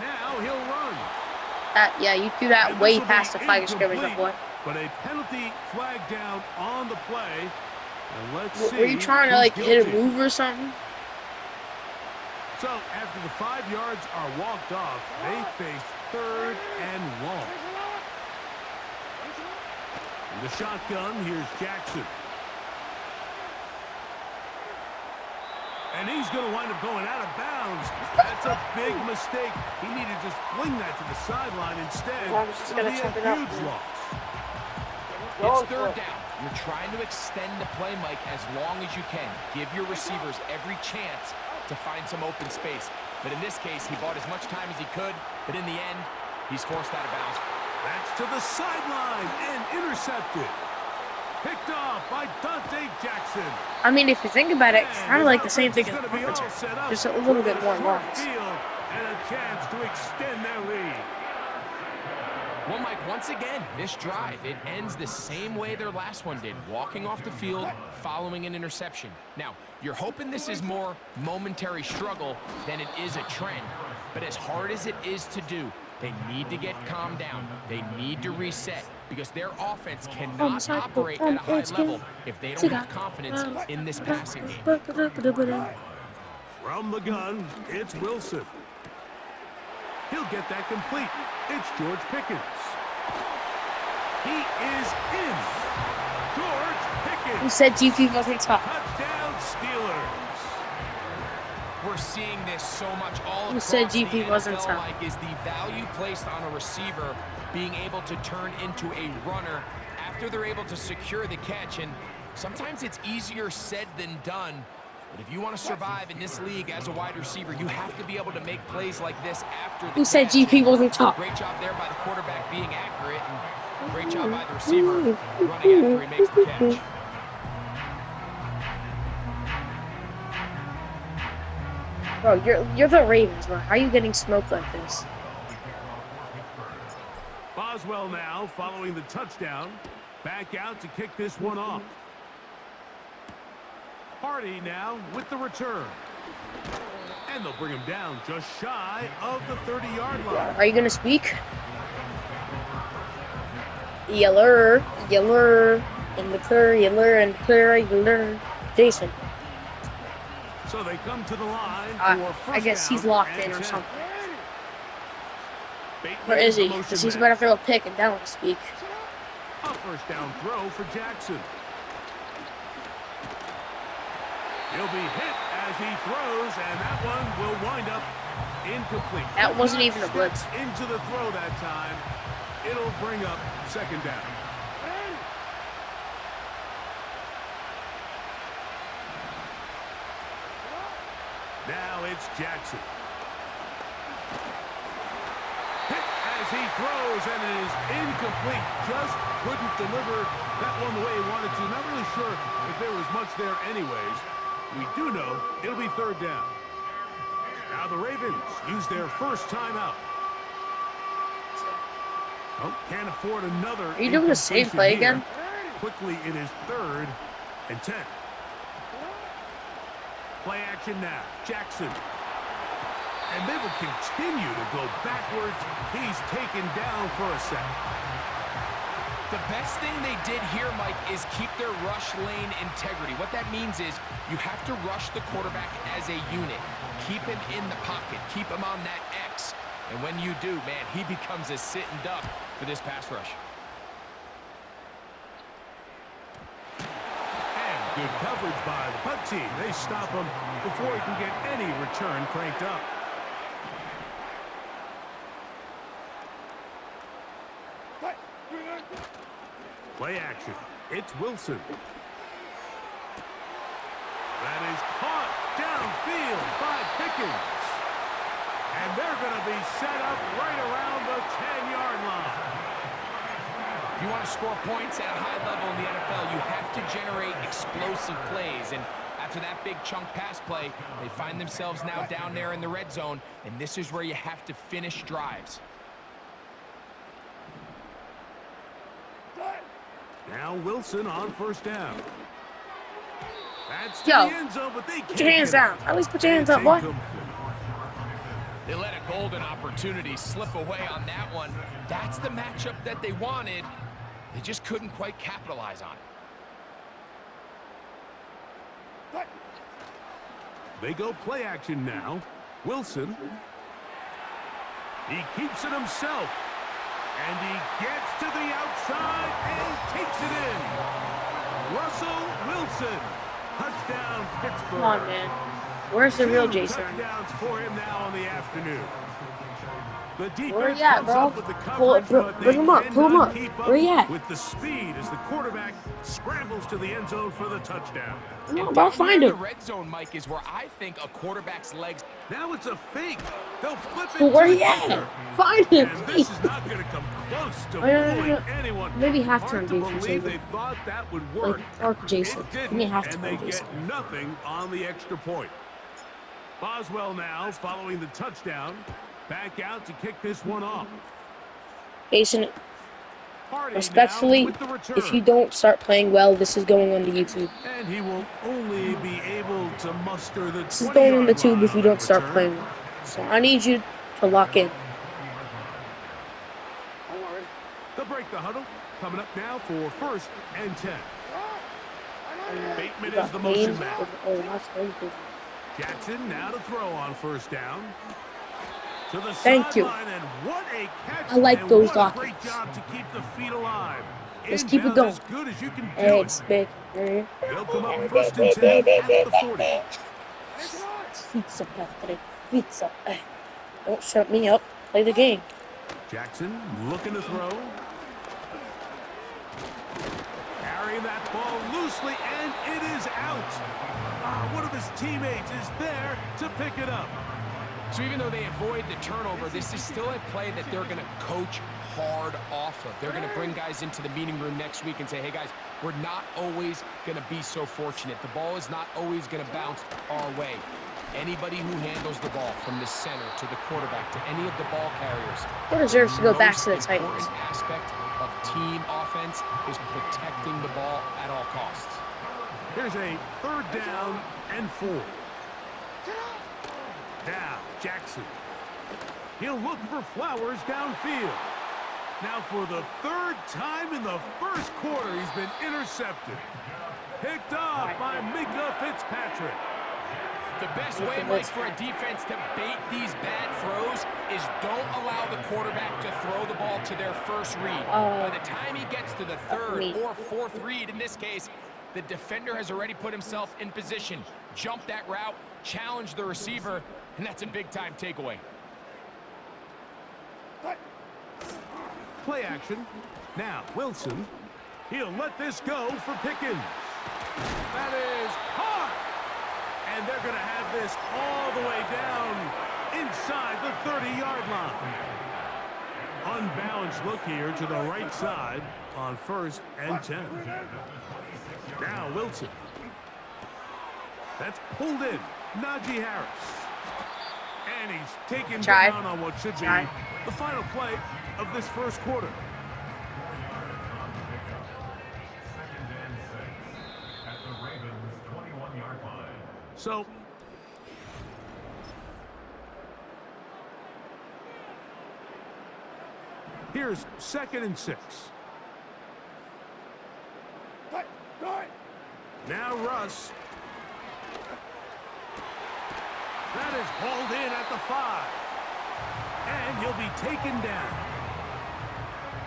Now he'll run. Yeah, you threw that way past the flag of scrimmage, my boy. But a penalty flag down on the play. And let's see. Were you trying to like hit a move or something? So after the 5 yards are walked off, they face 3rd and long. In the shotgun, here's Jackson. And he's going to wind up going out of bounds. That's a big mistake. He needed to just fling that to the sideline instead. It'll be a huge loss. It's 3rd down. You're trying to extend the play, Mike, as long as you can. Give your receivers every chance to find some open space. But in this case, he bought as much time as he could, but in the end, he's forced out of bounds. That's to the sideline and intercepted. Picked off by Dante Jackson. I mean, if you think about it, it's kind of like the same thing in the offense. Just a little bit more lines. And a chance to extend their lead. Well, Mike, once again, this drive, it ends the same way their last one did, walking off the field, following an interception. Now, you're hoping this is more momentary struggle than it is a trend, but as hard as it is to do, they need to get calmed down. They need to reset because their offense cannot operate at a high level if they don't have confidence in this passing game. From the gun, it's Wilson. He'll get that complete. It's George Pickens. He is in. George Pickens. Who said GP wasn't top? Touchdown Steelers. We're seeing this so much all Who across said the GP NFL, wasn't top? Mike, is the value placed on a receiver being able to turn into a runner after they're able to secure the catch. And sometimes it's easier said than done. But if you want to survive in this league as a wide receiver, you have to be able to make plays like this after the Who said catch. GP wasn't top? Great job there by the quarterback being accurate, and great job by the receiver running after he makes the catch. Bro, you're the Ravens, bro. How are you getting smoked like this? Boswell now following the touchdown. Back out to kick this one off. Hardy now with the return. And they'll bring him down just shy of the 30-yard line. Are you gonna speak? Yeller, yeller, and the clear, yeller, and clear, yeller. Jason. So they come to the line for first I guess he's down locked and in or 10. something. Bateman Where is he? the motion Because he's man. about to throw a pick and down to speak. A first down throw for Jackson. He'll be hit as he throws, and that one will wind up incomplete. That wasn't even a blitz. Into the throw that time. It'll bring up second down. Now it's Jackson. Hit as he throws, and it is incomplete. Just couldn't deliver that one the way he wanted to. Not really sure if there was much there anyways. We do know it'll be third down. Now the Ravens use their first timeout. Oh, can't afford another. Are you doing the same play again? Quickly, it is 3rd and 10. Play action now. Jackson. And they will continue to go backwards. He's taken down for a second. The best thing they did here, Mike, is keep their rush lane integrity. What that means is you have to rush the quarterback as a unit. Keep him in the pocket. Keep him on that X. And when you do, man, he becomes a sitting duck for this pass rush. And good coverage by the punt team. They stop him before he can get any return cranked up. Play action. It's Wilson. That is caught downfield by Pickens. And they're going to be set up right around the 10-yard line. If you want to score points at a high level in the NFL, you have to generate explosive plays. And after that big chunk pass play, they find themselves now down there in the red zone. And this is where you have to finish drives. Now Wilson on first down. That's Yo, the end zone, but they put your hands down. At least put your hands up, boy. They let a golden opportunity slip away on that one. That's the matchup that they wanted. They just couldn't quite capitalize on it. They go play action now. Wilson. He keeps it himself. And he gets to the outside and takes it in. Russell Wilson. Touchdown, Pittsburgh. Come on, man. Where's the real Jason? Touchdowns for him now on the afternoon. The defense Where you at, comes bro? up with the coverage, but Bring him up. Pull him cannot up. keep Where you at? with the speed as the quarterback scrambles to the end zone for the touchdown. Come on, bro. Find The him. red zone, Mike, is where I think a quarterback's legs. Now it's a fake. They'll flip it But where to he at? Baker. Find him. And this is not going to come close to Oh, yeah, fooling yeah. anyone. Maybe Hard halftime to defense, believe maybe. they thought that would work. Like, Jason. It Give didn't, me and halftime they Jason. get nothing on the extra point. Boswell now following the touchdown. Back out to kick this one off. Jason, Hardy respectfully, now with the return. if you don't start playing well, this is going on the YouTube. And he will only be able to muster the 20-yard This is going on the tube if you don't start return. playing well. So I need you to lock in. They'll break the huddle. Coming up now for 1st and 10. Bateman is the motion man. Oh, that's crazy. Jackson now to throw on 1st down. To the Thank you. sideline, and what a catch. I like and those what a great Rockets. job to keep the feet alive. Let's keep it Inbounds going. as good as you can do Hey, it. it's big. They'll come up 1st and 10 at the 40. Pizza, pizza. Don't shut me up. Play the game. Jackson looking to throw. Carrying that ball loosely, and it is out. One of his teammates is there to pick it up. So even though they avoid the turnover, this is still a play that they're going to coach hard off of. They're going to bring guys into the meeting room next week and say, hey, guys, we're not always going to be so fortunate. The ball is not always going to bounce our way. Anybody who handles the ball from the center to the quarterback to any of the ball carriers. Who deserves to go back to the most Titans? important aspect of team offense is protecting the ball at all costs. Here's a 3rd down and 4. Now, Jackson. He'll look for Flowers downfield. Now, for the 3rd time in the 1st quarter, he's been intercepted. Picked off by Minka Fitzpatrick. The best way, Mike, for a defense to bait these bad throws is don't allow the quarterback to throw the ball to their first read. By the time he gets to the 3rd or 4th read, in this case, the defender has already put himself in position, jump that route, challenge the receiver, and that's a big-time takeaway. Play action. Now, Wilson. He'll let this go for Pickens. That is hot. And they're going to have this all the way down inside the 30-yard line. Unbalanced look here to the right side on 1st and 10. Now Wilson. That's pulled in. Najee Harris. And he's taken down on what should be the final play of this 1st quarter. So, here's 2nd and 6. Now Russ. That is hauled in at the 5. And he'll be taken down.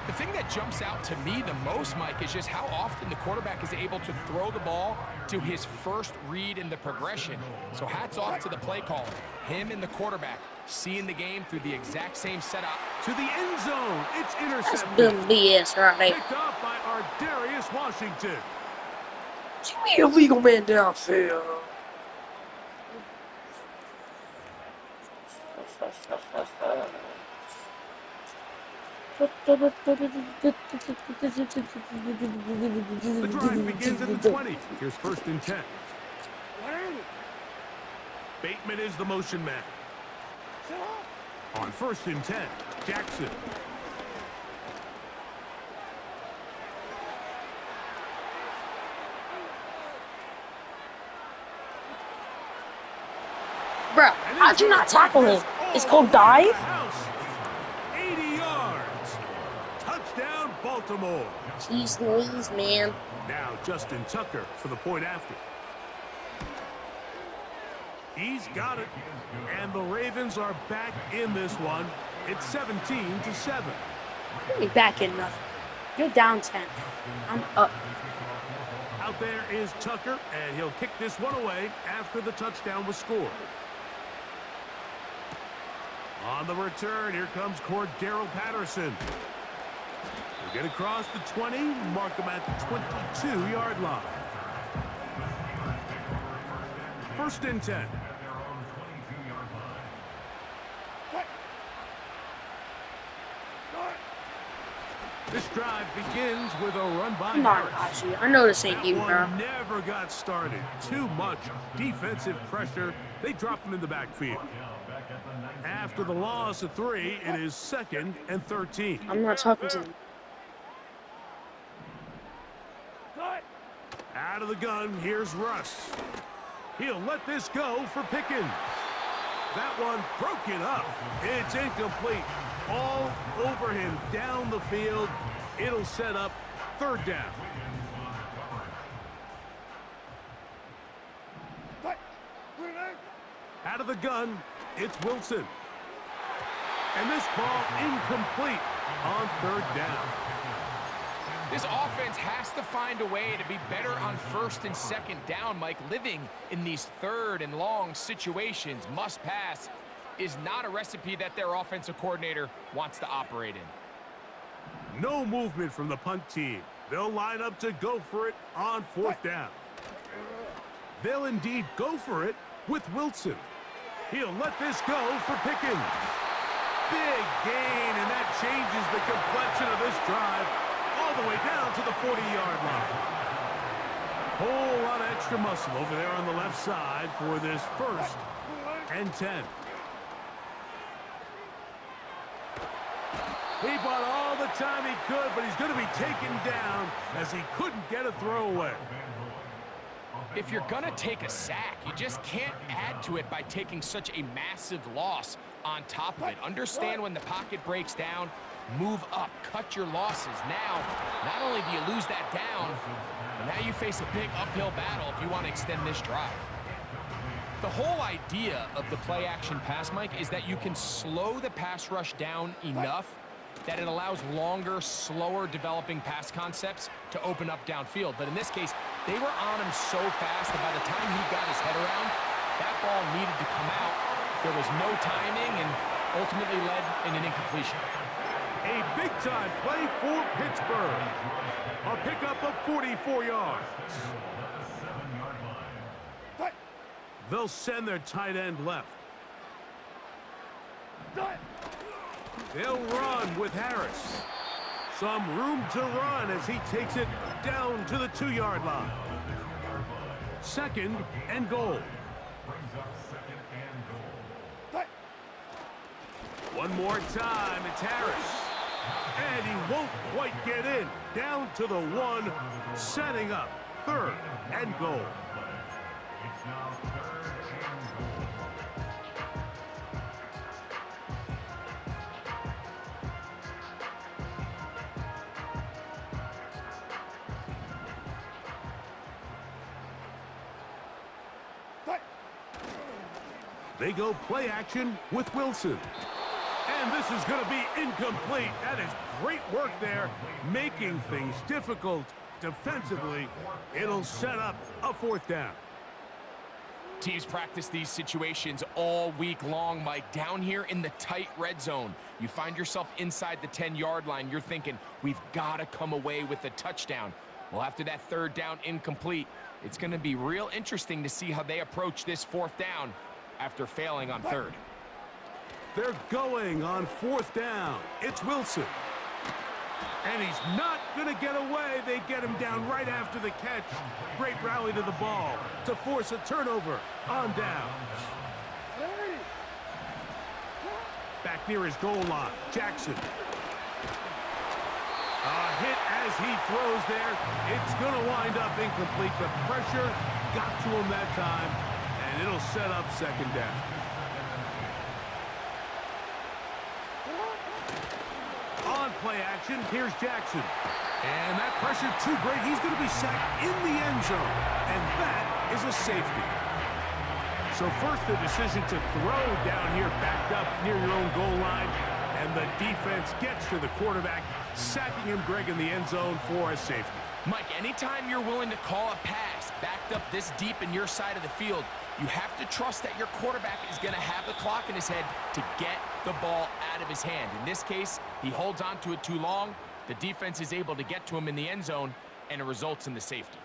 The thing that jumps out to me the most, Mike, is just how often the quarterback is able to throw the ball to his first read in the progression. So hats off to the play caller. Him and the quarterback seeing the game through the exact same setup. To the end zone. It's intercepted. That's the BS, right? Picked off by our Darius Washington. Give me a legal man downfield. The drive begins at the 20. Here's 1st and 10. Bateman is the motion man. On 1st and 10, Jackson. Bro, how'd you not tackle him? It's called right in dive? the house. 80 yards. Touchdown, Baltimore. Jeez Louise, man. Now Justin Tucker for the point after. He's got it. And the Ravens are back in this one. It's 17-7. You're back in nothing. You're down 10. I'm up. Out there is Tucker, and he'll kick this one away after the touchdown was scored. On the return, here comes Cordero Patterson. He'll get across the 20, mark him at the 22-yard line. 1st and 10. This drive begins with a run by Come on, Harris. Haji. I know this ain't That you, one bro. never got started. Too much defensive pressure. They dropped him in the backfield. After the loss of 3, it is 2nd and 13. I'm not talking to you. Out of the gun, here's Russ. He'll let this go for Pickens. That one broken up. It's incomplete. All over him down the field. It'll set up 3rd down. Out of the gun, it's Wilson. And this ball incomplete on 3rd down. This offense has to find a way to be better on 1st and 2nd down, Mike. Living in these 3rd and long situations, must pass, is not a recipe that their offensive coordinator wants to operate in. No movement from the punt team. They'll line up to go for it on 4th down. They'll indeed go for it with Wilson. He'll let this go for Pickens. Big gain, and that changes the complexion of this drive all the way down to the 40-yard line. Whole lot of extra muscle over there on the left side for this 1st and 10. He bought all the time he could, but he's going to be taken down as he couldn't get a throw away. If you're going to take a sack, you just can't add to it by taking such a massive loss on top of it. Understand when the pocket breaks down, move up, cut your losses. Now, not only do you lose that down, but now you face a big uphill battle if you want to extend this drive. The whole idea of the play-action pass, Mike, is that you can slow the pass rush down enough that it allows longer, slower developing pass concepts to open up downfield. But in this case, they were on him so fast that by the time he got his head around, that ball needed to come out. There was no timing and ultimately led in an incompletion. A big-time play for Pittsburgh. A pickup of 44 yards. They'll send their tight end left. They'll run with Harris. Some room to run as he takes it down to the 2-yard line. 2nd and goal. One more time, it's Harris. And he won't quite get in. Down to the 1, setting up 3rd and goal. They go play action with Wilson. And this is going to be incomplete. That is great work there, making things difficult defensively. It'll set up a 4th down. Teams practice these situations all week long, Mike. Down here in the tight red zone, you find yourself inside the 10-yard line. You're thinking, we've got to come away with a touchdown. Well, after that 3rd down incomplete, it's going to be real interesting to see how they approach this 4th down after failing on 3rd. They're going on 4th down. It's Wilson. And he's not going to get away. They get him down right after the catch. Great rally to the ball to force a turnover on downs. Back near his goal line, Jackson. A hit as he throws there. It's going to wind up incomplete. The pressure got to him that time, and it'll set up 2nd down. play action. Here's Jackson. And that pressure too great. He's going to be sacked in the end zone. And that is a safety. So first the decision to throw down here backed up near your own goal line. And the defense gets to the quarterback, sacking him, Greg, in the end zone for a safety. Mike, anytime you're willing to call a pass backed up this deep in your side of the field, you have to trust that your quarterback is going to have the clock in his head to get the ball out of his hand. In this case, he holds on to it too long. The defense is able to get to him in the end zone, and it results in the safety.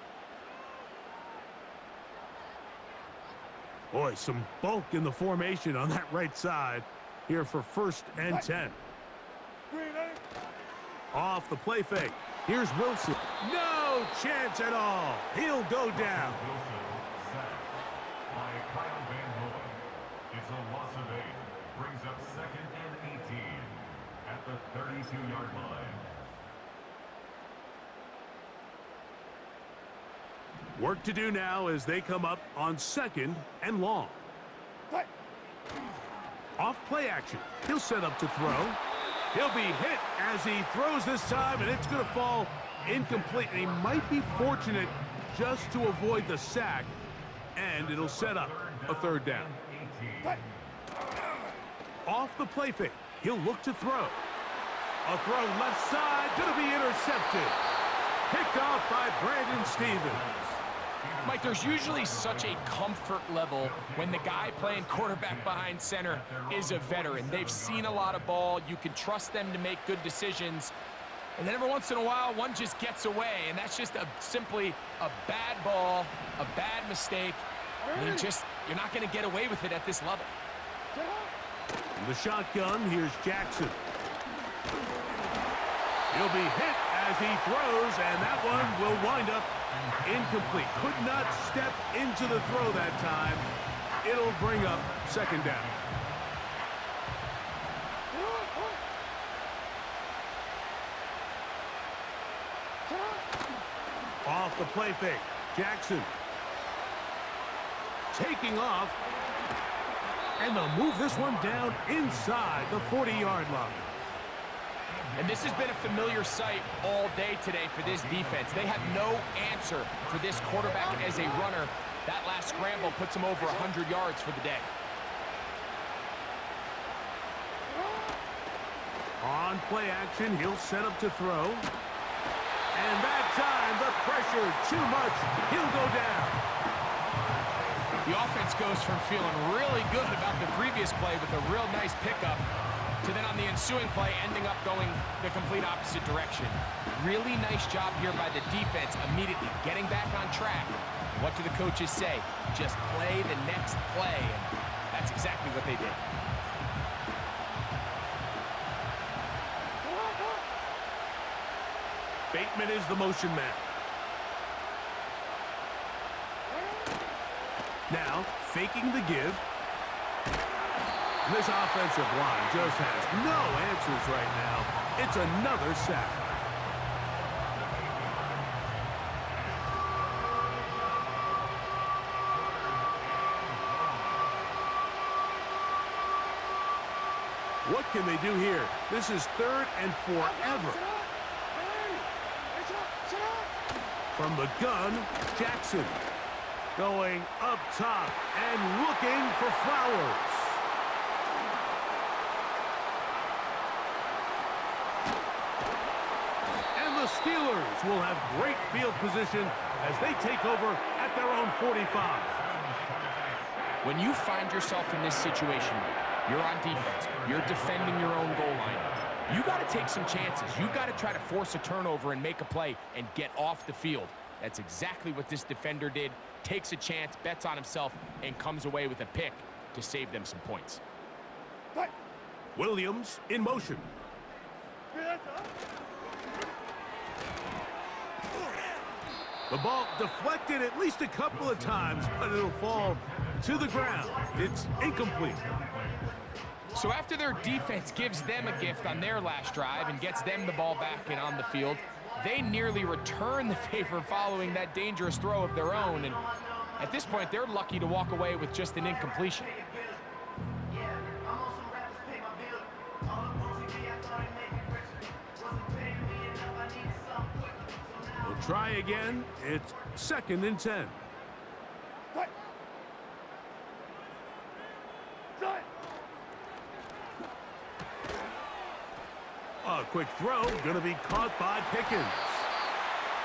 Boy, some bulk in the formation on that right side here for 1st and 10. Off the play fake. Here's Wilson. No chance at all. He'll go down. It's a loss of 8. Brings up 2nd and 18 at the 32-yard line. Work to do now as they come up on 2nd and long. Off play action. He'll set up to throw. He'll be hit as he throws this time, and it's going to fall incomplete. And he might be fortunate just to avoid the sack, and it'll set up a 3rd down. Off the play fake. He'll look to throw. A throw left side, going to be intercepted. Picked off by Brandon Stevens. Mike, there's usually such a comfort level when the guy playing quarterback behind center is a veteran. They've seen a lot of ball. You can trust them to make good decisions. And then every once in a while, one just gets away, and that's just simply a bad ball, a bad mistake. And you're not going to get away with it at this level. The shotgun, here's Jackson. He'll be hit as he throws, and that one will wind up incomplete. Could not step into the throw that time. It'll bring up 2nd down. Off the play fake. Jackson. Taking off. And they'll move this one down inside the 40-yard line. And this has been a familiar sight all day today for this defense. They have no answer for this quarterback as a runner. That last scramble puts him over 100 yards for the day. On play action, he'll set up to throw. And that time, the pressure too much. He'll go down. The offense goes from feeling really good about the previous play with a real nice pickup to then on the ensuing play ending up going the complete opposite direction. Really nice job here by the defense immediately getting back on track. And what do the coaches say? Just play the next play, and that's exactly what they did. Bateman is the motion man. Now, faking the give. This offensive line just has no answers right now. It's another sack. What can they do here? This is 3rd and forever. From the gun, Jackson. Going up top and looking for Flowers. And the Steelers will have great field position as they take over at their own 45. When you find yourself in this situation, you're on defense, you're defending your own goal line, you got to take some chances. You got to try to force a turnover and make a play and get off the field. That's exactly what this defender did. Takes a chance, bets on himself, and comes away with a pick to save them some points. Williams in motion. The ball deflected at least a couple of times, but it'll fall to the ground. It's incomplete. So after their defense gives them a gift on their last drive and gets them the ball back and on the field, they nearly return the favor following that dangerous throw of their own. And at this point, they're lucky to walk away with just an incompletion. try again. It's 2nd and 10. A quick throw, going to be caught by Pickens.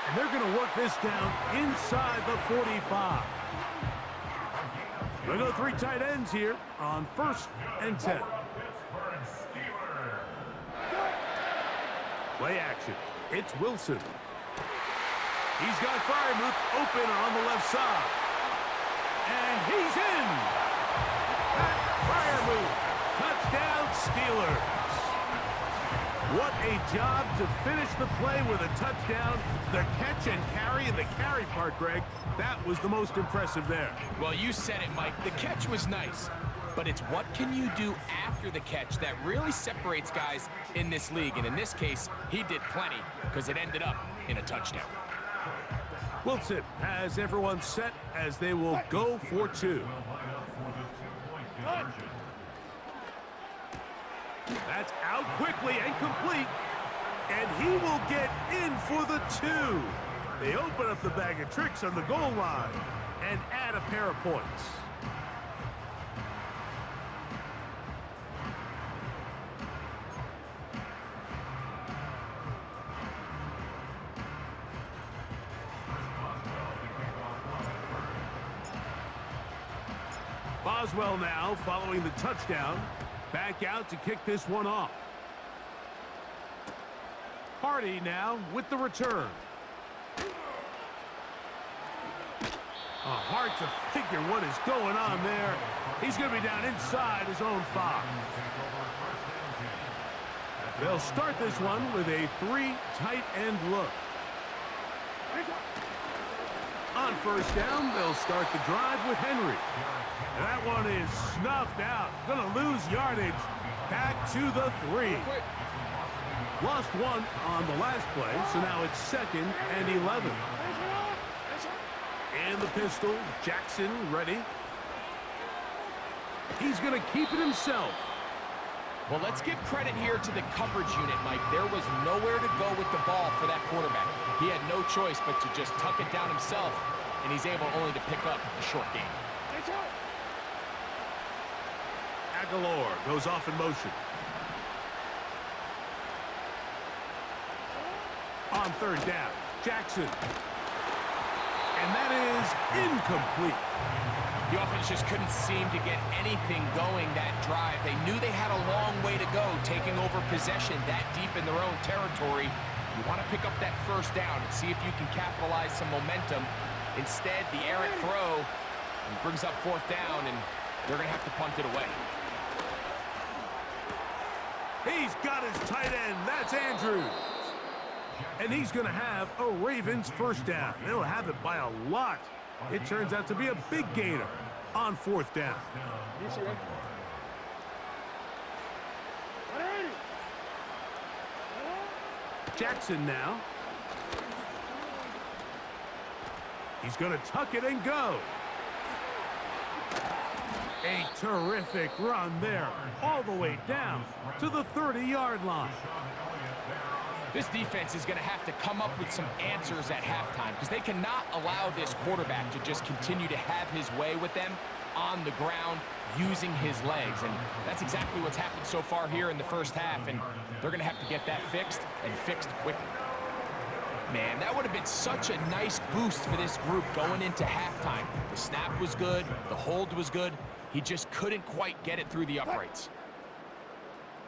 And they're going to work this down inside the 45. We'll go 3 tight ends here on 1st and 10. Play action. It's Wilson. He's got Freiermuth open on the left side. And he's in. Pat Freiermuth. Touchdown Steelers. What a job to finish the play with a touchdown. The catch and carry, and the carry part, Greg, that was the most impressive there. Well, you said it, Mike. The catch was nice, but it's what can you do after the catch that really separates guys in this league. And in this case, he did plenty because it ended up in a touchdown. Wilson has everyone set as they will go for 2. That's out quickly and complete. And he will get in for the 2. They open up the bag of tricks on the goal line and add a pair of points. Boswell now following the touchdown. Back out to kick this one off. Hardy now with the return. Hard to figure what is going on there. He's going to be down inside his own 5. They'll start this one with a 3 tight end look. On 1st down, they'll start the drive with Henry. And that one is snuffed out. Going to lose yardage. Back to the 3. Lost 1 on the last play, so now it's 2nd and 11. And the pistol, Jackson ready. He's going to keep it himself. Well, let's give credit here to the coverage unit, Mike. There was nowhere to go with the ball for that quarterback. He had no choice but to just tuck it down himself, and he's able only to pick up a short gain. Aguilar goes off in motion. On 3rd down, Jackson. And that is incomplete. The offense just couldn't seem to get anything going that drive. They knew they had a long way to go, taking over possession that deep in their own territory. You want to pick up that 1st down and see if you can capitalize some momentum. Instead, the errant throw brings up 4th down, and they're going to have to punt it away. He's got his tight end. That's Andrews. And he's going to have a Ravens 1st down. They'll have it by a lot. It turns out to be a big gainer on 4th down. Jackson now. He's going to tuck it and go. A terrific run there, all the way down to the 30-yard line. This defense is going to have to come up with some answers at halftime because they cannot allow this quarterback to just continue to have his way with them on the ground using his legs. And that's exactly what's happened so far here in the 1st half, and they're going to have to get that fixed and fixed quickly. Man, that would have been such a nice boost for this group going into halftime. The snap was good. The hold was good. He just couldn't quite get it through the uprights.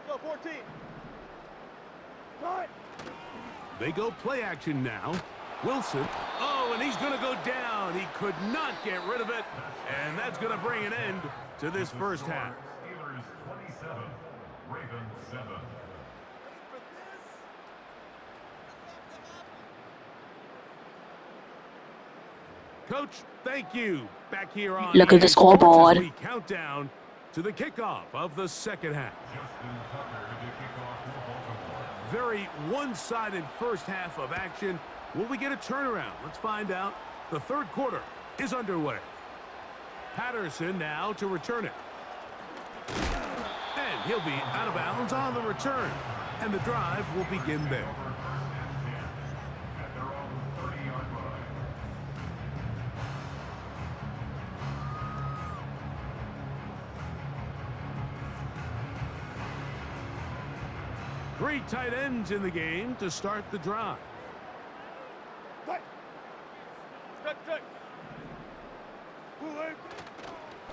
Go 14. They go play action now. Wilson. Oh, and he's going to go down. He could not get rid of it. And that's going to bring an end to this 1st half. Steelers 27, Ravens 7. Coach, thank you. Back here on Look at the scoreboard. as we count down to the kickoff of the 2nd half. Very one-sided 1st half of action. Will we get a turnaround? Let's find out. The 3rd quarter is underway. Patterson now to return it. And he'll be out of bounds on the return. And the drive will begin there. At their own 30-yard Three tight ends in the game to start the drive.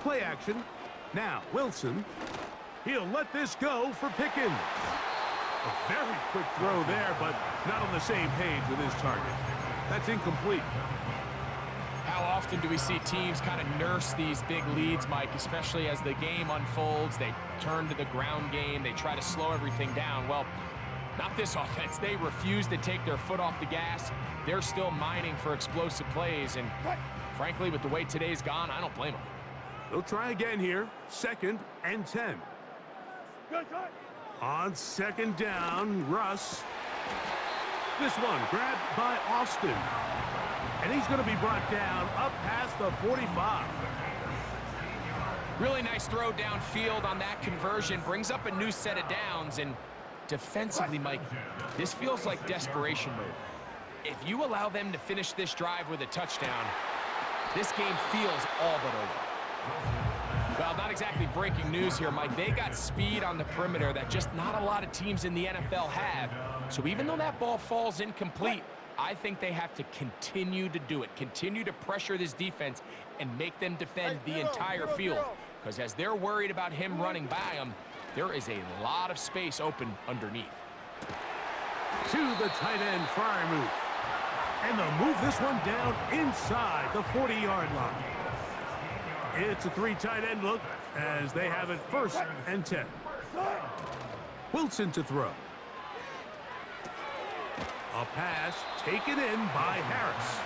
Play action. Now, Wilson. He'll let this go for Pickens. A very quick throw there, but not on the same page with his target. That's incomplete. How often do we see teams kind of nurse these big leads, Mike, especially as the game unfolds? They turn to the ground game. They try to slow everything down. Well, not this offense. They refuse to take their foot off the gas. They're still mining for explosive plays, and frankly, with the way today's gone, I don't blame them. They'll try again here. 2nd and 10. On 2nd down, Russ. This one grabbed by Austin. And he's going to be brought down up past the 45. Really nice throw downfield on that conversion. Brings up a new set of downs. And defensively, Mike, this feels like desperation mode. If you allow them to finish this drive with a touchdown, this game feels all but over. Well, not exactly breaking news here, Mike. They got speed on the perimeter that just not a lot of teams in the NFL have. So even though that ball falls incomplete, I think they have to continue to do it, continue to pressure this defense and make them defend the entire field. Because as they're worried about him running by them, there is a lot of space open underneath. To the tight end Freiermuth. And they'll move this one down inside the 40-yard line. It's a 3 tight end look as they have it 1st and 10. Wilson to throw. A pass taken in by Harris.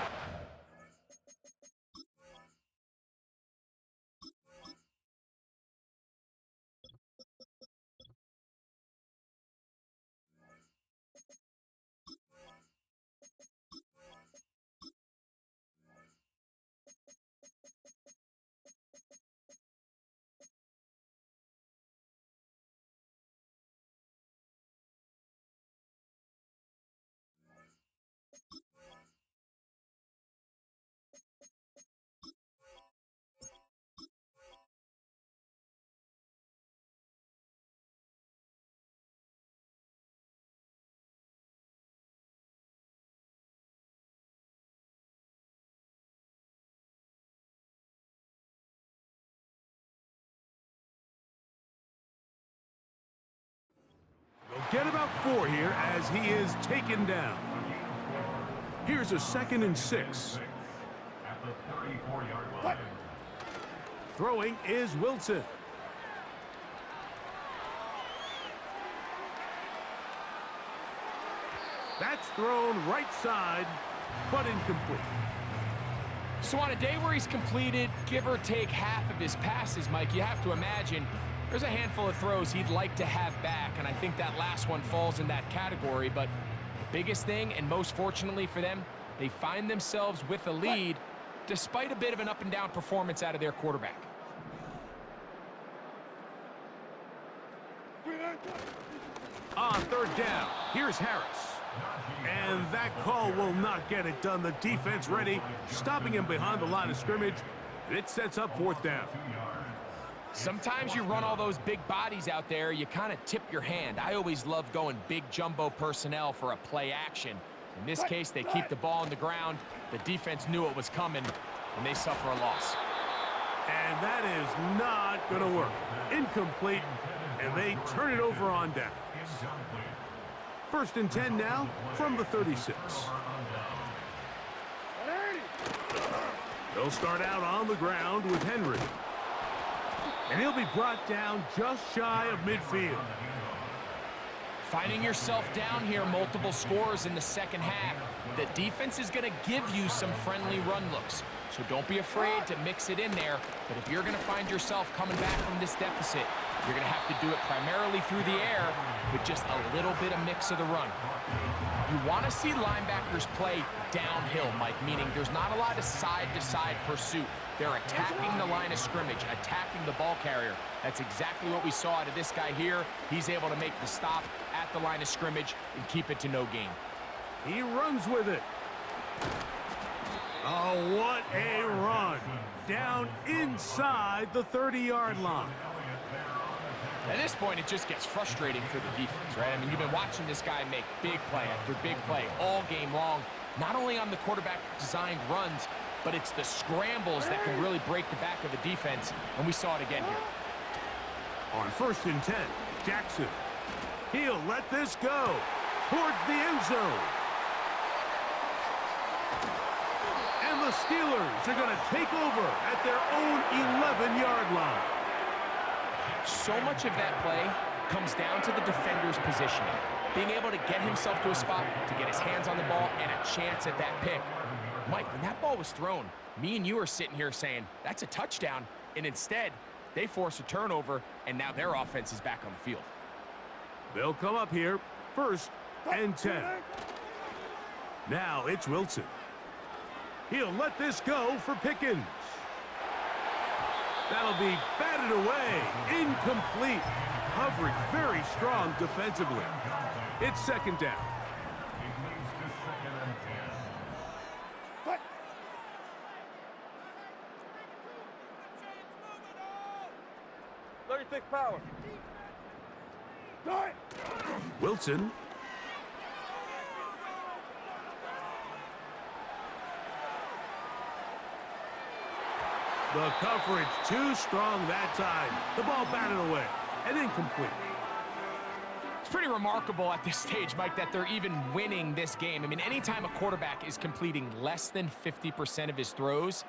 They'll get about 4 here as he is taken down. Here's a 2nd and 6. At the 34-yard line. Throwing is Wilson. That's thrown right side, but incomplete. So on a day where he's completed, give or take half of his passes, Mike, you have to imagine there's a handful of throws he'd like to have back, and I think that last one falls in that category. But the biggest thing, and most fortunately for them, they find themselves with a lead despite a bit of an up-and-down performance out of their quarterback. On 3rd down, here's Harris. And that call will not get it done. The defense ready, stopping him behind the line of scrimmage. And it sets up 4th down. Sometimes you run all those big bodies out there, you kind of tip your hand. I always love going big jumbo personnel for a play action. In this case, they keep the ball on the ground. The defense knew it was coming, and they suffer a loss. And that is not going to work. Incomplete, and they turn it over on down. 1st and 10 now from the 36. They'll start out on the ground with Henry. And he'll be brought down just shy of midfield. Finding yourself down here, multiple scores in the 2nd half. The defense is going to give you some friendly run looks. So don't be afraid to mix it in there. But if you're going to find yourself coming back from this deficit, you're going to have to do it primarily through the air with just a little bit of mix of the run. You want to see linebackers play downhill, Mike, meaning there's not a lot of side-to-side pursuit. They're attacking the line of scrimmage, attacking the ball carrier. That's exactly what we saw out of this guy here. He's able to make the stop at the line of scrimmage and keep it to no gain. He runs with it. Oh, what a run. Down inside the 30-yard line. At this point, it just gets frustrating for the defense, right? I mean, you've been watching this guy make big play after big play all game long, not only on the quarterback-designed runs, but it's the scrambles that can really break the back of the defense, and we saw it again here. On 1st and 10, Jackson. He'll let this go towards the end zone. And the Steelers are going to take over at their own 11-yard line. So much of that play comes down to the defender's positioning, being able to get himself to a spot, to get his hands on the ball, and a chance at that pick. Mike, when that ball was thrown, me and you are sitting here saying, that's a touchdown, and instead, they force a turnover, and now their offense is back on the field. They'll come up here, 1st and 10. Now it's Wilson. He'll let this go for Pickens. That'll be batted away. Incomplete. Coverage very strong defensively. It's 2nd down. It moves to 2nd and 10. 36 power. Wilson. The coverage too strong that time. The ball batted away and incomplete. It's pretty remarkable at this stage, Mike, that they're even winning this game. I mean, anytime a quarterback is completing less than 50% of his throws,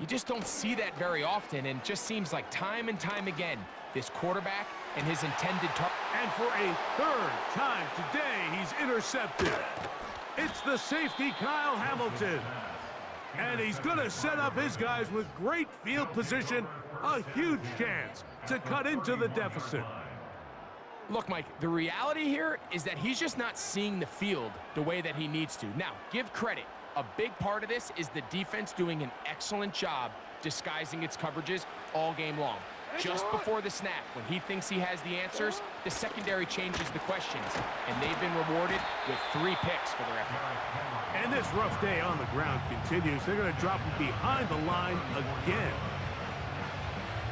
you just don't see that very often, and it just seems like time and time again, this quarterback and his intended target. And for a 3rd time today, he's intercepted. It's the safety, Kyle Hamilton. And he's going to set up his guys with great field position, a huge chance to cut into the deficit. Look, Mike, the reality here is that he's just not seeing the field the way that he needs to. Now, give credit. A big part of this is the defense doing an excellent job disguising its coverages all game long. Just before the snap, when he thinks he has the answers, the secondary changes the questions, and they've been rewarded with 3 picks for their effort. And this rough day on the ground continues. They're going to drop him behind the line again.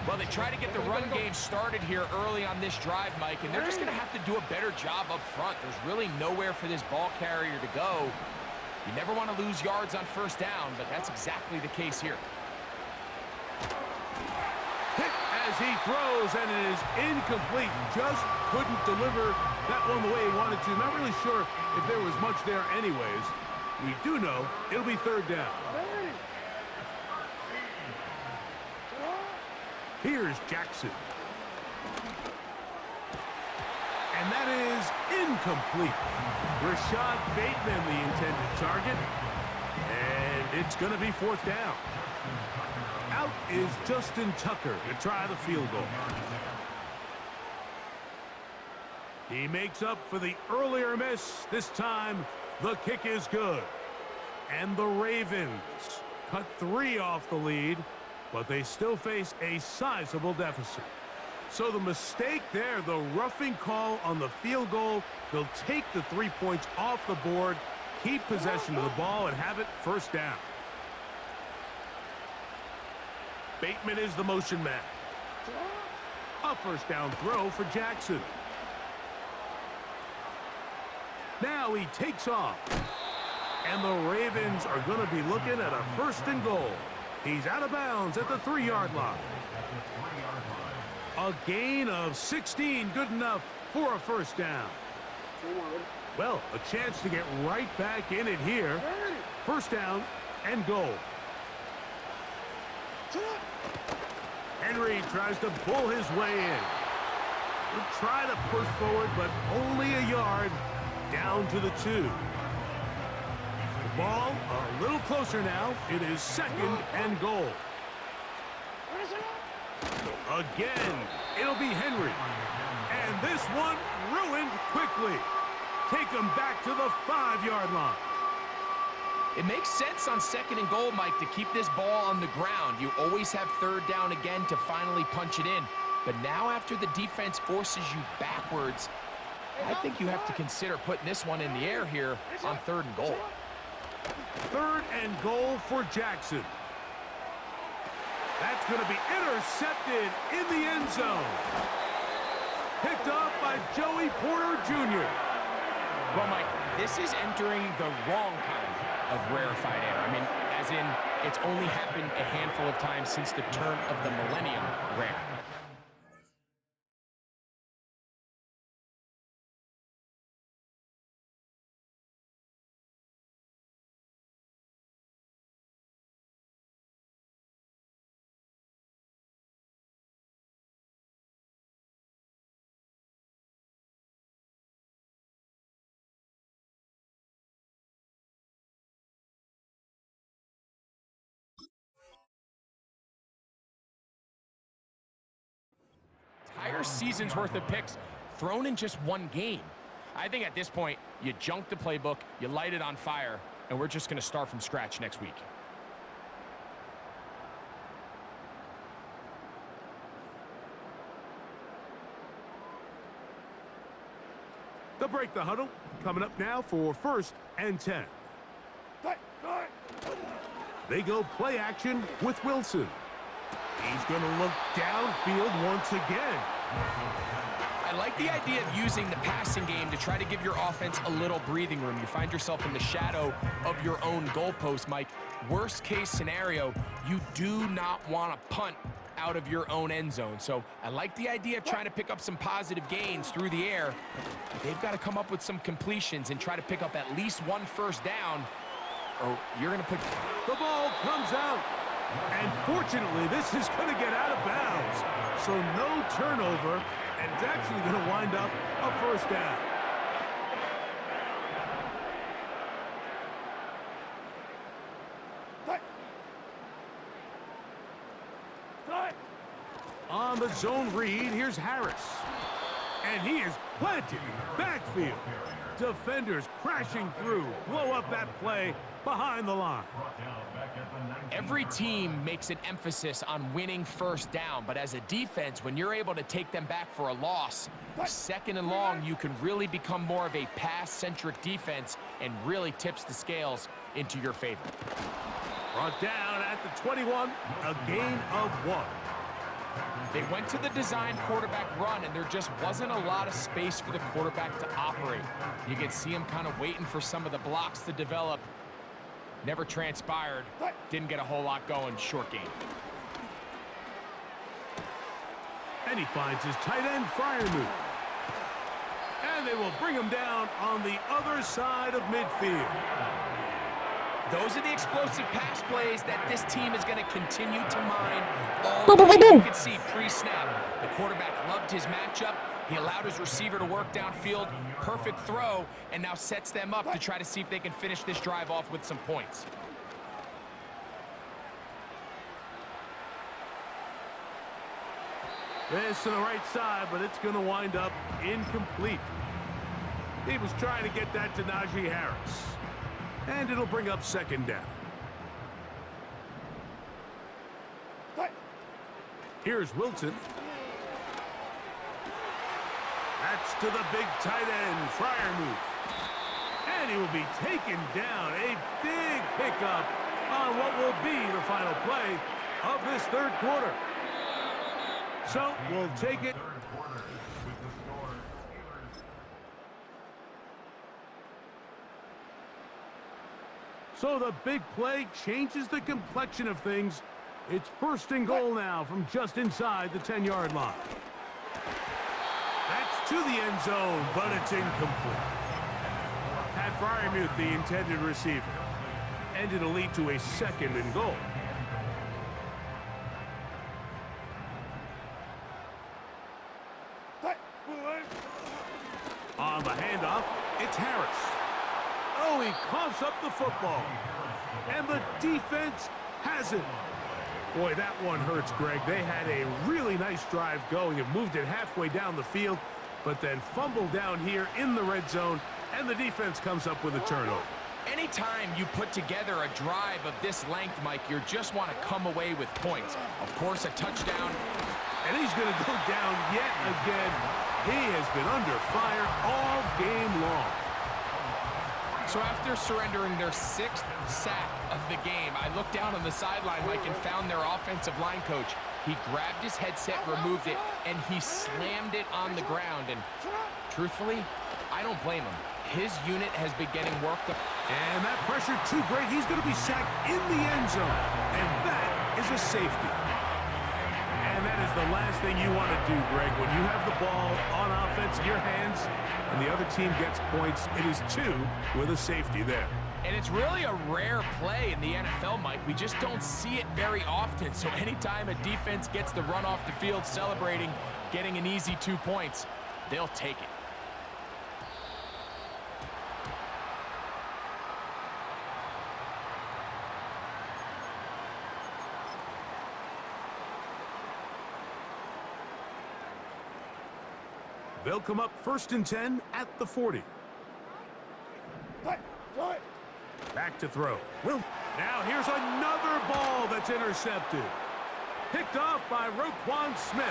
Well, they try to get the run game started here early on this drive, Mike, and they're just going to have to do a better job up front. There's really nowhere for this ball carrier to go. You never want to lose yards on 1st down, but that's exactly the case here. Hit as he throws, and it is incomplete. Just couldn't deliver that one the way he wanted to. Not really sure if there was much there anyways. We do know it'll be 3rd down. Here's Jackson. And that is incomplete. Rashad Bateman, the intended target. And it's going to be 4th down. Out is Justin Tucker to try the field goal. He makes up for the earlier miss. This time, the kick is good. And the Ravens cut 3 off the lead, but they still face a sizable deficit. So the mistake there, the roughing call on the field goal, they'll take the 3 points off the board, keep possession of the ball, and have it 1st down. Bateman is the motion man. A 1st down throw for Jackson. Now he takes off. And the Ravens are going to be looking at a 1st and goal. He's out of bounds at the 3-yard line. A gain of 16, good enough for a 1st down. Well, a chance to get right back in it here. 1st down and goal. Henry tries to pull his way in. He'll try to push forward, but only a yard down to the 2. The ball a little closer now. It is 2nd and goal. Again, it'll be Henry. And this one ruined quickly. Take him back to the 5-yard line. It makes sense on 2nd and goal, Mike, to keep this ball on the ground. You always have 3rd down again to finally punch it in. But now after the defense forces you backwards, I think you have to consider putting this one in the air here on 3rd and goal. 3rd and goal for Jackson. That's going to be intercepted in the end zone. Picked off by Joey Porter Jr. Well, Mike, this is entering the wrong kind of rarefied air. I mean, as in, it's only happened a handful of times since the turn of the millennium rare. Entire season's worth of picks thrown in just one game. I think at this point, you junk the playbook, you light it on fire, and we're just going to start from scratch next week. They'll break the huddle. Coming up now for 1st and 10. They go play action with Wilson. He's going to look downfield once again. I like the idea of using the passing game to try to give your offense a little breathing room. You find yourself in the shadow of your own goalpost, Mike. Worst case scenario, you do not want to punt out of your own end zone. So I like the idea of trying to pick up some positive gains through the air. They've got to come up with some completions and try to pick up at least one first down, or you're going to put... The ball comes out. And fortunately, this is going to get out of bounds. So no turnover, and it's actually going to wind up a first down. On the zone read, here's Harris. And he is planted in the backfield. Defenders crashing through, blow up that play behind the line. Every team makes an emphasis on winning first down, but as a defense, when you're able to take them back for a loss, 2nd and long, you can really become more of a pass-centric defense and really tips the scales into your favor. Brought down at the 21, a gain of 1. They went to the design quarterback run, and there just wasn't a lot of space for the quarterback to operate. You could see him kind of waiting for some of the blocks to develop. Never transpired. Didn't get a whole lot going. Short game. And he finds his tight end Freiermuth. And they will bring him down on the other side of midfield. Those are the explosive pass plays that this team is going to continue to mine all day. You can see pre-snap, the quarterback loved his matchup. He allowed his receiver to work downfield. Perfect throw, and now sets them up to try to see if they can finish this drive off with some points. This to the right side, but it's going to wind up incomplete. He was trying to get that to Najee Harris. And it'll bring up 2nd down. Here's Wilson. That's to the big tight end, Freiermuth. And he will be taken down. A big pickup on what will be the final play of this 3rd quarter. So we'll take it. So the big play changes the complexion of things. It's 1st and goal now from just inside the 10-yard line. That's to the end zone, but it's incomplete. Pat Freiermuth, the intended receiver. And it'll lead to a 2nd and goal. On the handoff, it's Harris. Oh, he coughs up the football. And the defense has it. Boy, that one hurts, Greg. They had a really nice drive going and moved it halfway down the field, but then fumbled down here in the red zone, and the defense comes up with a turnover. Anytime you put together a drive of this length, Mike, you just want to come away with points. Of course, a touchdown. And he's going to go down yet again. He has been under fire all game long. So after surrendering their 6th sack of the game, I looked down on the sideline, Mike, and found their offensive line coach He grabbed his headset, removed it, and he slammed it on the ground. And truthfully, I don't blame him. His unit has been getting worked up. And that pressure too great. He's going to be sacked in the end zone. And that is a safety. And that is the last thing you want to do, Greg. When you have the ball on offense in your hands and the other team gets points, it is 2 with a safety there. And it's really a rare play in the NFL, Mike. We just don't see it very often. So anytime a defense gets the run off the field celebrating, getting an easy 2 points, they'll take it. They'll come up 1st and 10 at the 40. Back to throw. Now here's another ball that's intercepted. Picked off by Roquan Smith.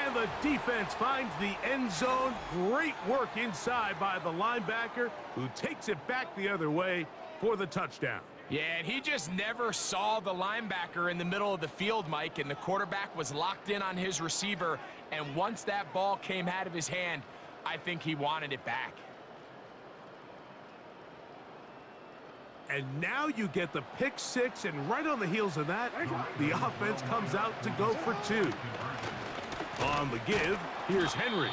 And the defense finds the end zone. Great work inside by the linebacker, who takes it back the other way for the touchdown. Yeah, and he just never saw the linebacker in the middle of the field, Mike, and the quarterback was locked in on his receiver, and once that ball came out of his hand, I think he wanted it back. And now you get the pick 6, and right on the heels of that, the offense comes out to go for 2. On the give, here's Henry.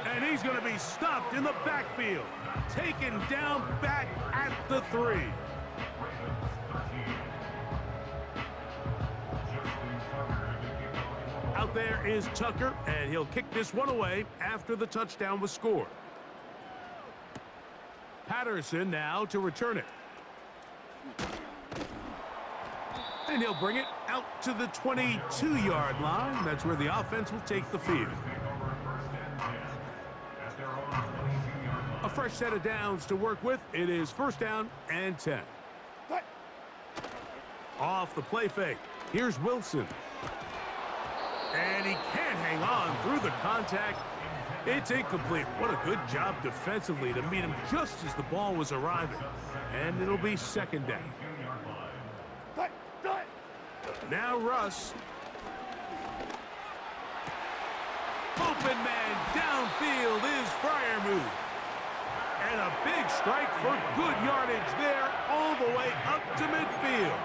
And he's going to be stopped in the backfield, taken down back at the 3. Out there is Tucker, and he'll kick this one away after the touchdown was scored. Patterson now to return it. And he'll bring it out to the 22-yard line. That's where the offense will take the field. A fresh set of downs to work with. It is 1st down and 10. Off the play fake. Here's Wilson. And he can't hang on through the contact. It's incomplete. What a good job defensively to meet him just as the ball was arriving. And it'll be 2nd down. Now Russ. Open man downfield is Freiermuth. And a big strike for good yardage there all the way up to midfield.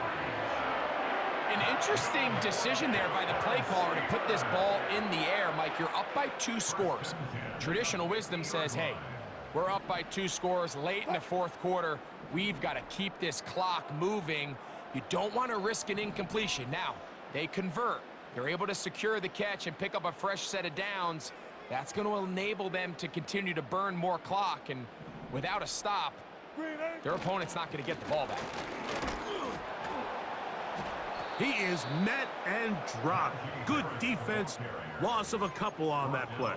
An interesting decision there by the play caller to put this ball in the air. Mike, you're up by 2 scores. Traditional wisdom says, hey, we're up by 2 scores late in the 4th quarter. We've got to keep this clock moving. You don't want to risk an incompletion. Now, they convert. They're able to secure the catch and pick up a fresh set of downs. That's going to enable them to continue to burn more clock. And without a stop, their opponent's not going to get the ball back. He is met and dropped. Good defense. Loss of a couple on that play.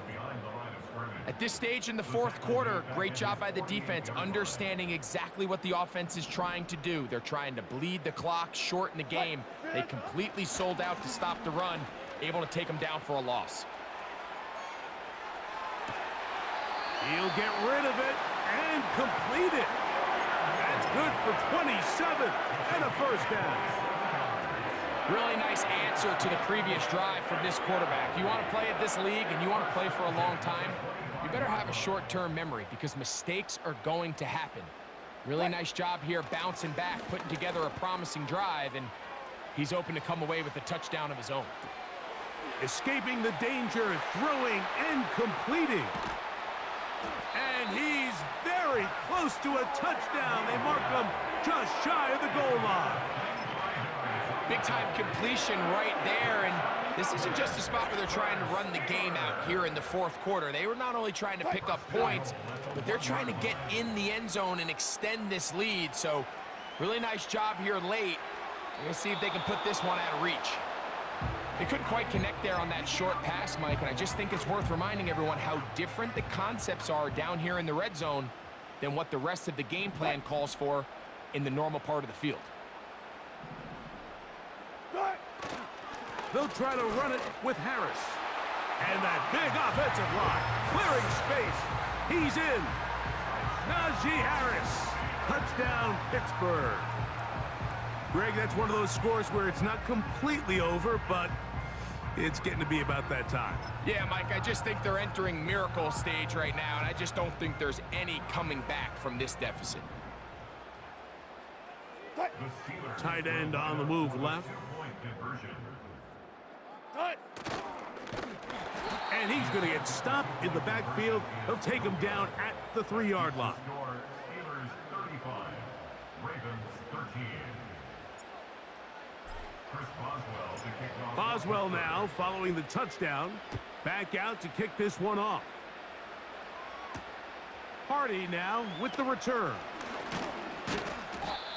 At this stage in the 4th quarter, great job by the defense, understanding exactly what the offense is trying to do. They're trying to bleed the clock, shorten the game. They completely sold out to stop the run, able to take them down for a loss. He'll get rid of it and complete it. That's good for 27 and a 1st down. Really nice answer to the previous drive from this quarterback. You want to play at this league and you want to play for a long time, you better have a short-term memory because mistakes are going to happen. Really nice job here bouncing back, putting together a promising drive, and he's open to come away with a touchdown of his own. Escaping the danger, throwing and completing. And he's very close to a touchdown. They mark him just shy of the goal line. Big-time completion right there, and this isn't just a spot where they're trying to run the game out here in the 4th quarter. They were not only trying to pick up points, but they're trying to get in the end zone and extend this lead. So really nice job here late. We're going to see if they can put this one out of reach. They couldn't quite connect there on that short pass, Mike, and I just think it's worth reminding everyone how different the concepts are down here in the red zone than what the rest of the game plan calls for in the normal part of the field. They'll try to run it with Harris. And that big offensive line, clearing space. He's in. Najee Harris Touchdown, Pittsburgh. Greg, that's one of those scores where it's not completely over, but it's getting to be about that time. Yeah, Mike, I just think they're entering miracle stage right now, and I just don't think there's any coming back from this deficit. Tight end on the move left. And he's going to get stopped in the backfield. He'll take him down at the 3-yard line. Steelers 35, Ravens 13. Chris Boswell to kick off. Boswell now following the touchdown. Back out to kick this one off. Hardy now with the return.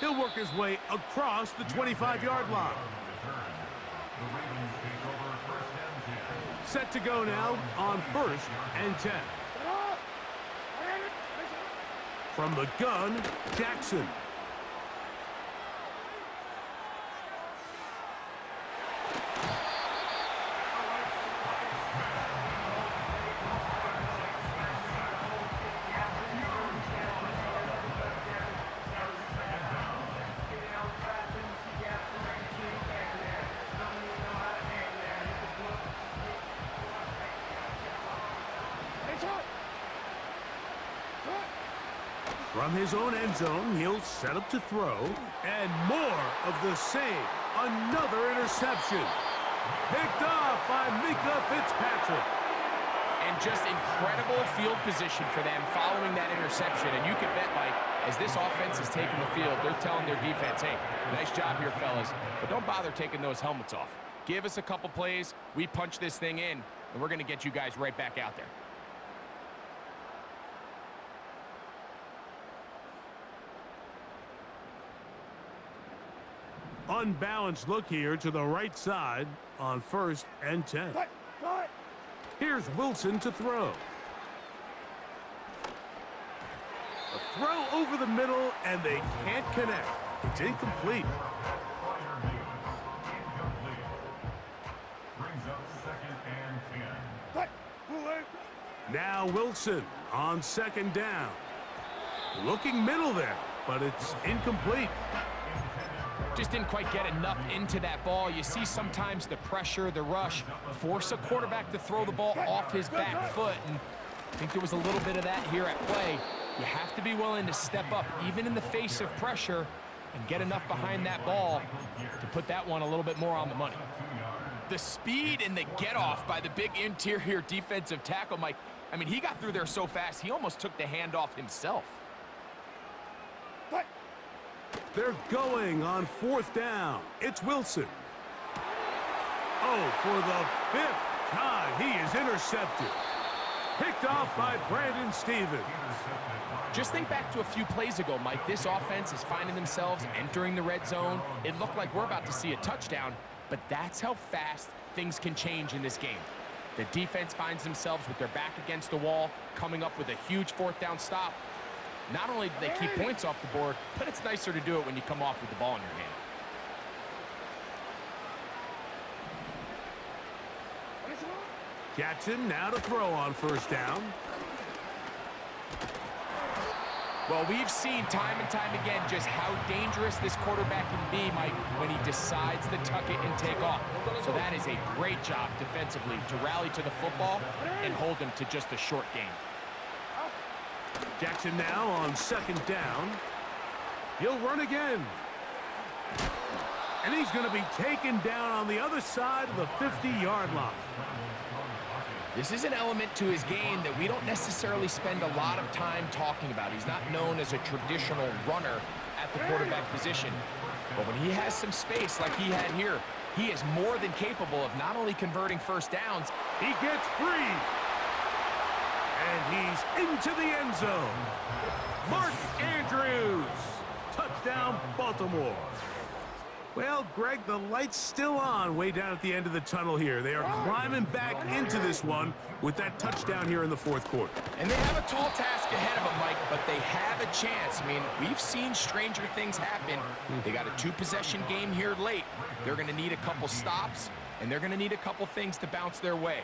He'll work his way across the 25-yard line. The Ravens take over first and 10. Set to go now on 1st and 10. From the gun, Jackson. From his own end zone, he'll set up to throw. And more of the same. Another interception. Picked off by Mika Fitzpatrick. And just incredible field position for them following that interception. And you can bet, Mike, as this offense is taking the field, they're telling their defense, hey, nice job here, fellas, but don't bother taking those helmets off. Give us a couple plays, we punch this thing in, and we're going to get you guys right back out there. Unbalanced look here to the right side on 1st and 10. Here's Wilson to throw. A throw over the middle, and they can't connect. It's incomplete. Brings up second and 10. Now Wilson on 2nd down. Looking middle there, but it's incomplete. Just didn't quite get enough into that ball. You see sometimes the pressure, the rush, force a quarterback to throw the ball off his back foot, and I think there was a little bit of that here at play. You have to be willing to step up, even in the face of pressure, and get enough behind that ball to put that one a little bit more on the money. The speed and the get-off by the big interior defensive tackle, Mike, I mean, he got through there so fast, he almost took the handoff himself. They're going on 4th down. It's Wilson. Oh, for the 5th time, he is intercepted. Picked off by Brandon Stevens. Just think back to a few plays ago, Mike. This offense is finding themselves entering the red zone. It looked like we're about to see a touchdown, but that's how fast things can change in this game. The defense finds themselves with their back against the wall, coming up with a huge 4th down stop. Not only do they keep points off the board, but it's nicer to do it when you come off with the ball in your hand. Jackson now to throw on 1st down. Well, we've seen time and time again just how dangerous this quarterback can be, Mike, when he decides to tuck it and take off. So that is a great job defensively to rally to the football and hold him to just a short game. Jackson now on 2nd down. He'll run again. And he's going to be taken down on the other side of the 50-yard line. This is an element to his game that we don't necessarily spend a lot of time talking about. He's not known as a traditional runner at the quarterback position. But when he has some space like he had here, he is more than capable of not only converting 1st downs. He gets free. And he's into the end zone. Mark Andrews. Touchdown, Baltimore. Well, Greg, the light's still on way down at the end of the tunnel here. They are climbing back into this one with that touchdown here in the 4th quarter. And they have a tall task ahead of them, Mike, but they have a chance. I mean, we've seen stranger things happen. They got a 2-possession game here late. They're going to need a couple stops, and they're going to need a couple things to bounce their way.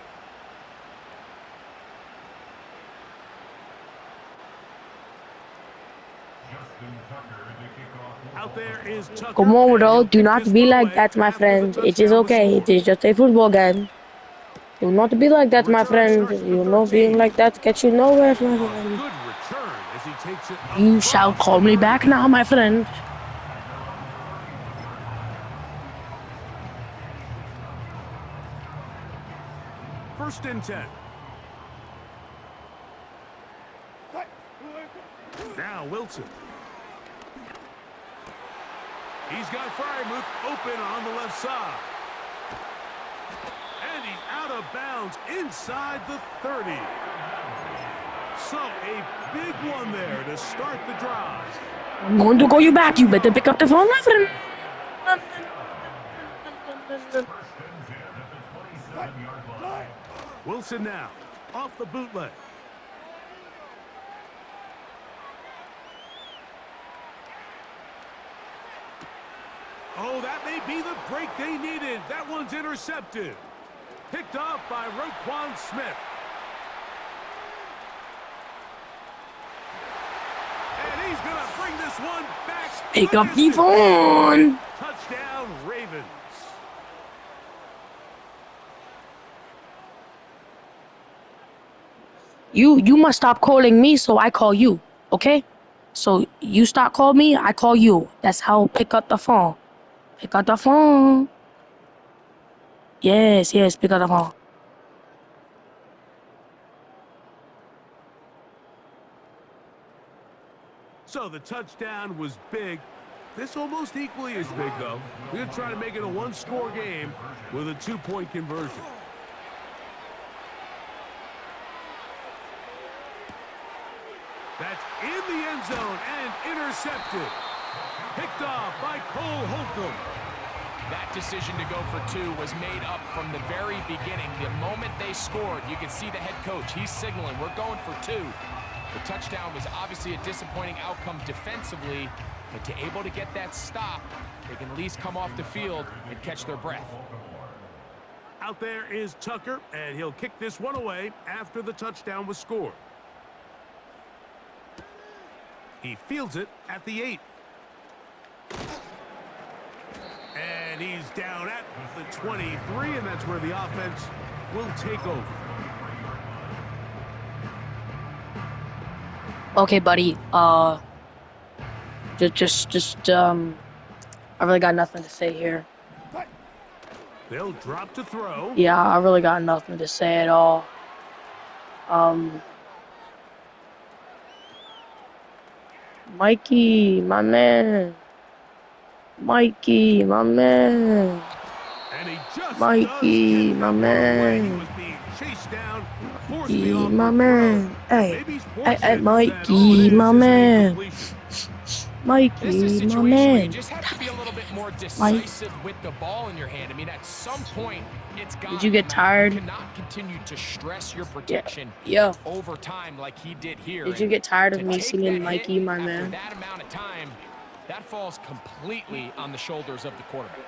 Just Out there is Tucker. Come on, and bro. he'll Do kick not this be one like away that, my after the friend. It is touchdown was okay. It scored. is just a football game. Do not be like that, my Return friend. starts at the You know, 13. being like that gets you nowhere, my A friend. good return as he takes it You shall across call the me 30. back now, my friend. First and 10. Now Wilson. He's got Fryermuth open on the left side. And he's out of bounds inside the 30. So a big one there to start the drive. I'm going to call you back. You better pick up the phone, my friend. Wilson now off the bootleg. Oh, that may be the break they needed. That one's intercepted. Picked off by Roquan Smith. And he's going to bring this one back. Pick up the phone. Touchdown, Ravens. You must stop calling me so I call you, okay? So you stop calling me, I call you. That's how pick up the phone. Pick up the phone. Yes, pick up the phone. So the touchdown was big. This almost equally as big, though. We're going to try to make it a one-score game with a two-point conversion. That's in the end zone and intercepted. Picked off by Cole Holcomb. That decision to go for two was made up from the very beginning. The moment they scored, you can see the head coach. He's signaling, we're going for two. The touchdown was obviously a disappointing outcome defensively, but to able to get that stop, they can at least come off the field and catch their breath. Out there is Tucker, and he'll kick this one away after the touchdown was scored. He fields it at the 8. And he's down at the 23, and that's where the offense will take over. Okay, buddy. I really got nothing to say here. They'll drop to throw. Yeah, I really got nothing to say at all. Mikey, my man. Mikey, my man. And he just Mikey, does my get that one away. He man. was being chased down, forced Mikey, the awkward my throw. man. Hey, Maybe he's hey, fortunate Mikey, that my all it is an man. incompletion. This is a Mikey, my situation where you man. just have to be a little bit more decisive with the ball in your hand. I mean, at some point, it's got Did you get tired? You cannot continue to stress your protection Yeah. over time like he did here. Did you And get tired of to me take singing that Mikey, hit my after man? that amount of time, that falls completely on the shoulders of the quarterback.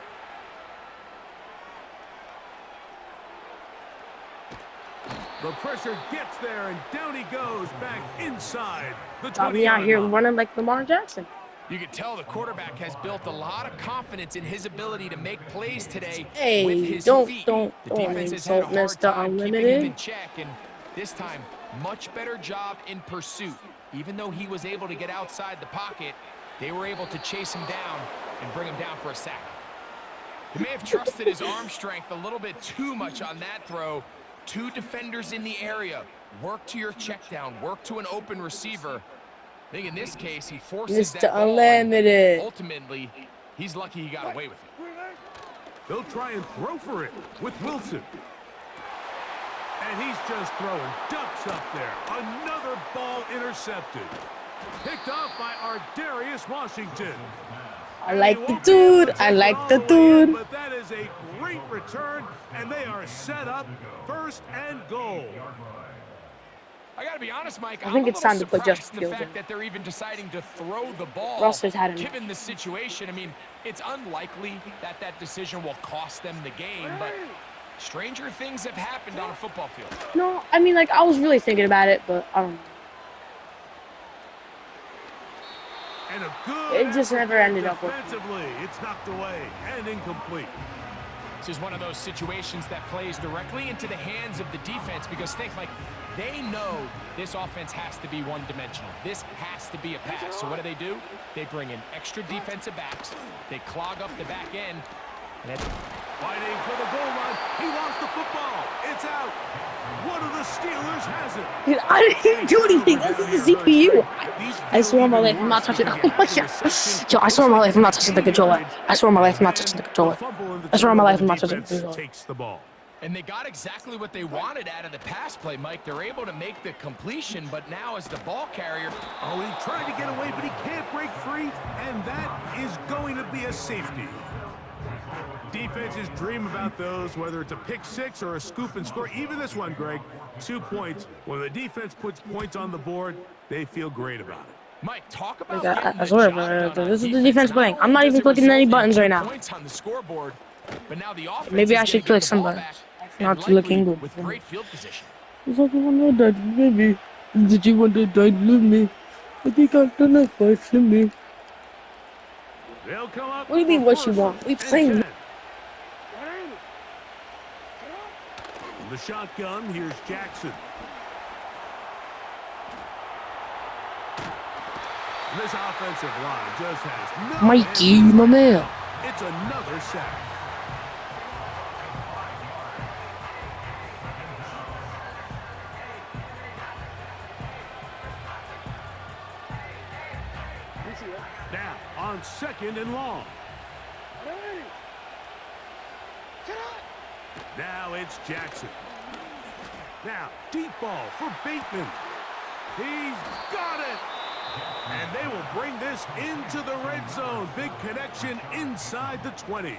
The pressure gets there, and down he goes back inside the 20-yard Got me out here line. running like Lamar Jackson. You can tell the quarterback has built a lot of confidence in his ability to make plays today with Hey, his don't feet. don't The defense has had a insult hard Mr. time keeping him in Unlimited. check, and this time, much better job in pursuit. Even though he was able to get outside the pocket, they were able to chase him down and bring him down for a sack. He may have trusted his arm strength a little bit too much on that throw. Two defenders in the area. Work to your check down. Work to an open receiver. I think in this case, he forces Mr. that ball. Unlimited. Ultimately, he's lucky he got away with it. They'll try and throw for it with Wilson. And he's just throwing ducks up there. Another ball intercepted. Picked off by Ardarius Washington. I like the dude. I like the dude. But that is a great return, and they are set up first and goal. I gotta be honest, Mike. I think it's time to put surprised Justin in the Fields fact in. that they're even deciding to throw the ball. Russ has had enough. Given the situation, I mean, it's unlikely that that decision will cost them the game, but stranger things have happened on a football field. No, I mean, like, I was really thinking about it, but I don't know. And a good It just never ended up with. defensively. It's knocked away and incomplete. This is one of those situations that plays directly into the hands of the defense because think, Mike, they know this offense has to be one-dimensional. This has to be a pass. So what do? They bring in extra defensive backs. They clog up the back end. And fighting for the goal line. He lost the football. It's out. One of the Steelers has it. Dude, I didn't even do anything. This is the CPU. I swear on my life I'm not touching it. Oh my god. Yo, I swear on my life I'm not touching the controller. I swear on my life I'm not touching the controller. I swear on my life I'm not touching the controller. Takes the ball. And they got exactly what they wanted out of the pass play, Mike. They're able to make the completion, but now as the ball carrier... Oh, he tried to get away, but he can't break free, and that is going to be a safety. Defenses dream about those, whether it's a pick six or a scoop and score. Even this one, Greg, 2 points. When the defense puts points on the board, they feel great about it. Mike, talk about I swear, this is the defense playing. I'm not even clicking any buttons right now. Points on the scoreboard, but now the offense Maybe I should click some buttons. Not looking good. With great field position. Baby, did you want to die with me? I think I've done it for me. They'll come up. What do you mean what you want? We playing. The shotgun, here's Jackson. This offensive line just has no Mikey, my man. It's another sack. Now on 2nd and long. Now it's Jackson. Now, deep ball for Bateman. He's got it. And they will bring this into the red zone. Big connection inside the 20.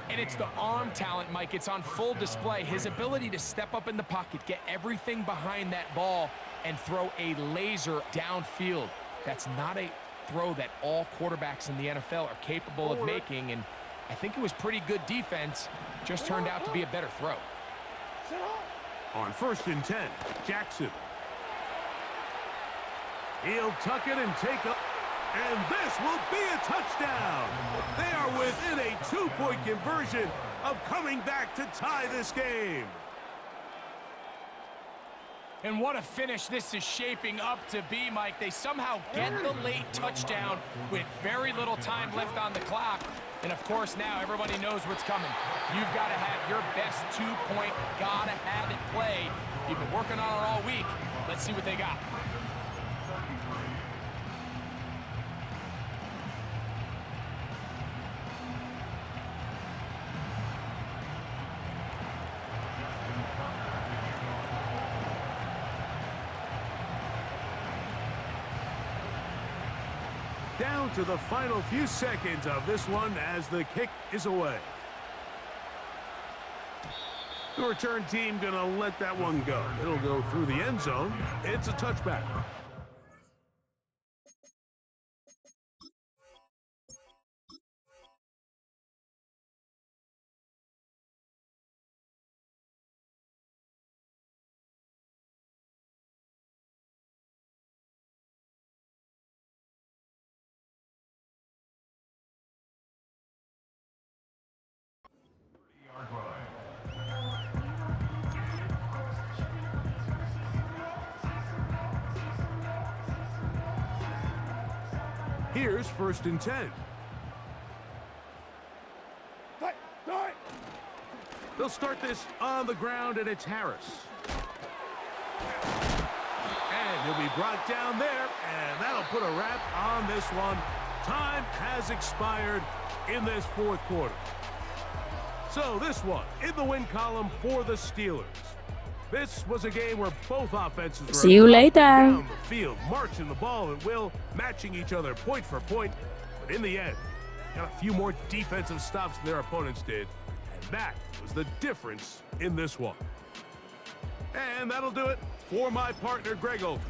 And it's the arm talent, Mike. It's on full display. His ability to step up in the pocket, get everything behind that ball, and throw a laser downfield. That's not a throw that all quarterbacks in the NFL are capable of making. And I think it was pretty good defense. Just turned out to be a better throw. On 1st and 10, Jackson. He'll tuck it and take up. And this will be a touchdown. They are within a 2-point conversion of coming back to tie this game. And what a finish this is shaping up to be, Mike. They somehow get the late touchdown with very little time left on the clock. And, of course, now everybody knows what's coming. You've got to have your best 2-point, gotta have it play. You've been working on it all week. Let's see what they got. Down to the final few seconds of this one as the kick is away. The return team gonna let that one go. It'll go through the end zone. It's a touchback. Here's 1st and 10. They'll start this on the ground, and it's Harris. And he'll be brought down there, and that'll put a wrap on this one. Time has expired in this 4th quarter. So this one in the win column for the Steelers. This was a game where both offenses were See you later. down the field, marching the ball at will, matching each other point for point. But in the end, got a few more defensive stops than their opponents did. And that was the difference in this one. And that'll do it for my partner, Greg Olden.